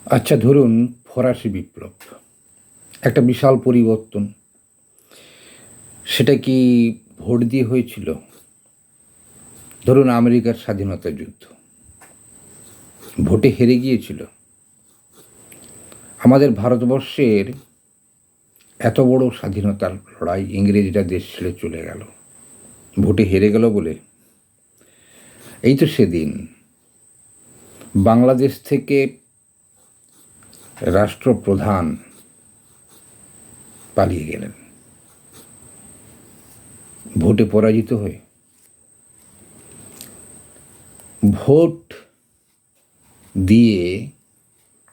আচ্ছা, ধরুন ফরাসি বিপ্লব একটা বিশাল পরিবর্তন। সেটা কি ভোট দিয়ে হয়েছিল? ধরুন আমেরিকার স্বাধীনতা যুদ্ধ ভোটে হেরে গিয়েছিল। আমাদের ভারতবর্ষের এত বড় স্বাধীনতার লড়াই, ইংরেজরা দেশ ছেড়ে চলে গেল, ভোটে হেরে গেল বলে। এই তো সেদিন বাংলাদেশ থেকে রাষ্ট্রপ্রধান পালিয়ে গেলেন ভোটে পরাজিত হয়ে। ভোট দিয়ে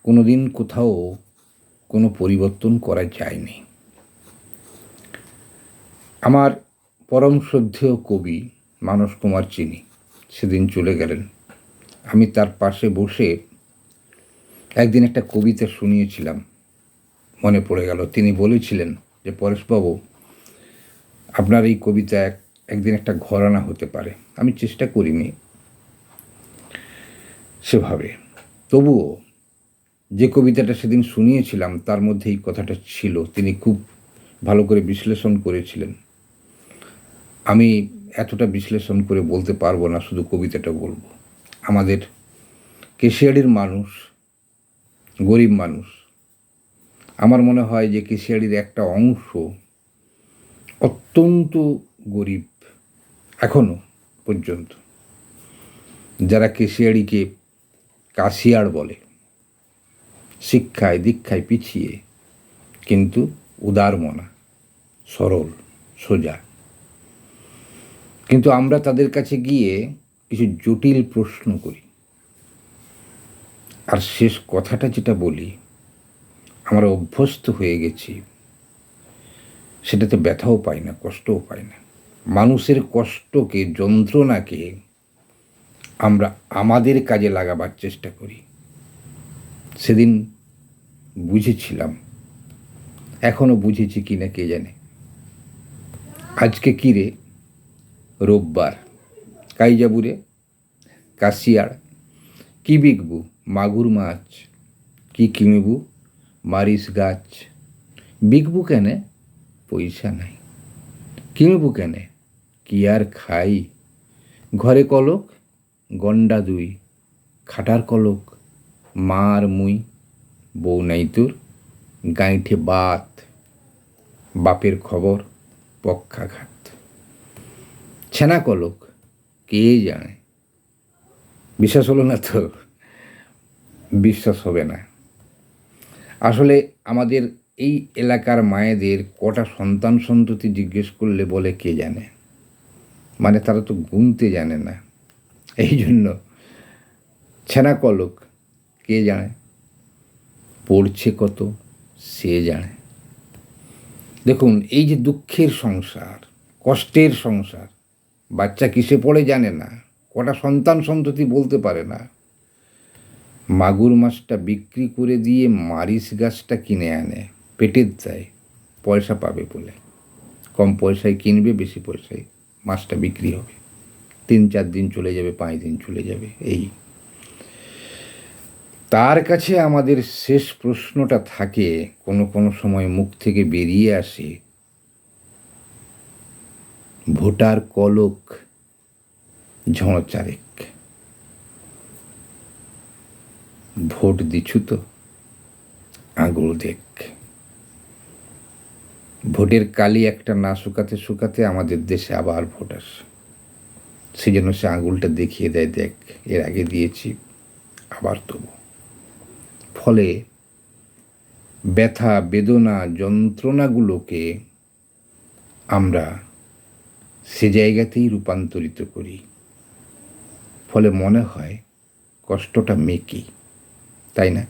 কোনো দিন কোথাও কোনো পরিবর্তন করা যায়নি। আমার পরম শ্রদ্ধেয় কবি মানস কুমার চিনি সেদিন চলে গেলেন। আমি তার পাশে বসে একদিন একটা কবিতা শুনিয়েছিলাম, মনে পড়ে গেল। তিনি বলেছিলেন যে, পরেশবাবু, আপনার এই কবিতা একদিন একটা ঘরানা হতে পারে। আমি চেষ্টা করিনি সেভাবে, তবুও যে কবিতাটা সেদিন শুনিয়েছিলাম তার মধ্যে এই কথাটা ছিল। তিনি খুব ভালো করে বিশ্লেষণ করেছিলেন। আমি এতটা বিশ্লেষণ করে বলতে পারবো না, শুধু কবিতাটা বলবো। আমাদের কেশিয়াড়ির মানুষ গরিব মানুষ। আমার মনে হয় যে কেশিয়াড়ির একটা অংশ অত্যন্ত গরিব এখনো পর্যন্ত, যারা কেশিয়াড়িকে কাশিয়াড় বলে। শিক্ষায় দীক্ষায় পিছিয়ে, কিন্তু উদারমনা, সরল সোজা। কিন্তু আমরা তাদের কাছে গিয়ে কিছু জটিল প্রশ্ন করি, আর শেষ কথাটা যেটা বলি, আমরা অভ্যস্ত হয়ে গেছি, সেটাতে ব্যথাও পাই না, কষ্টও পাই না। মানুষের কষ্টকে, যন্ত্রণাকে আমরা আমাদের কাজে লাগাবার চেষ্টা করি। সেদিন বুঝেছিলাম, এখনও বুঝেছি কি না কে জানে। আজকে কী রে, রোববার, কাই যাবু রে কাশিয়াড়, কি বিকবু মাগুর মাছ, কি কিনবু মারিস গাছ। বিকবু কেনে পয়সা নাই, কিনবু কেনে কি আর খাই। ঘরে কলক গন্ডা দুই, খাটার কলক মার মুই। বউ নাই তোর গাঁইঠে বাত, বাপের খবর পক্ষাঘাত। ছেনা কলক কে জানে। বিশ্বাস হলো না তো? বিশ্বাস হবে না। আসলে আমাদের এই এলাকার মায়েদের কটা সন্তান সন্ততি জিজ্ঞেস করলে বলে কে জানে। মানে তারা তো গুনতে জানে না। এই জন্য ছেনা কলক কে জানে, পড়ছে কত সে জানে। দেখুন, এই যে দুঃখের সংসার, কষ্টের সংসার, বাচ্চা কিসে পড়ে জানে না, কটা সন্তান সন্ততি বলতে পারে না। মাগুর মাছটা বিক্রি করে দিয়ে মারিচ গাছটা কিনে আনে, পেটের দেয়, পয়সা পাবে বলে। কম পয়সায় কিনবে, বেশি পয়সায় মাছটা বিক্রি হবে। 3-4 দিন চলে যাবে, 5 দিন চলে যাবে। এই তার কাছে আমাদের শেষ প্রশ্নটা থাকে, কোনো কোনো সময় মুখ থেকে বেরিয়ে আসে, ভোটার কলক ঝড় চারেক, ভোট দিছু তো আঙুল দেখ। ভোটের কালি একটা না শুকাতে শুকাতে আমাদের দেশে আবার ভোট আসে। সেই জন্য সে আঙুলটা দেখিয়ে দেয়, দেখ এর আগে দিয়েছি, আবার তবু। ফলে ব্যথা বেদনা যন্ত্রণাগুলোকে আমরা সে জায়গাতেই রূপান্তরিত করি। ফলে মনে হয় কষ্টটা মেকি, তাই না?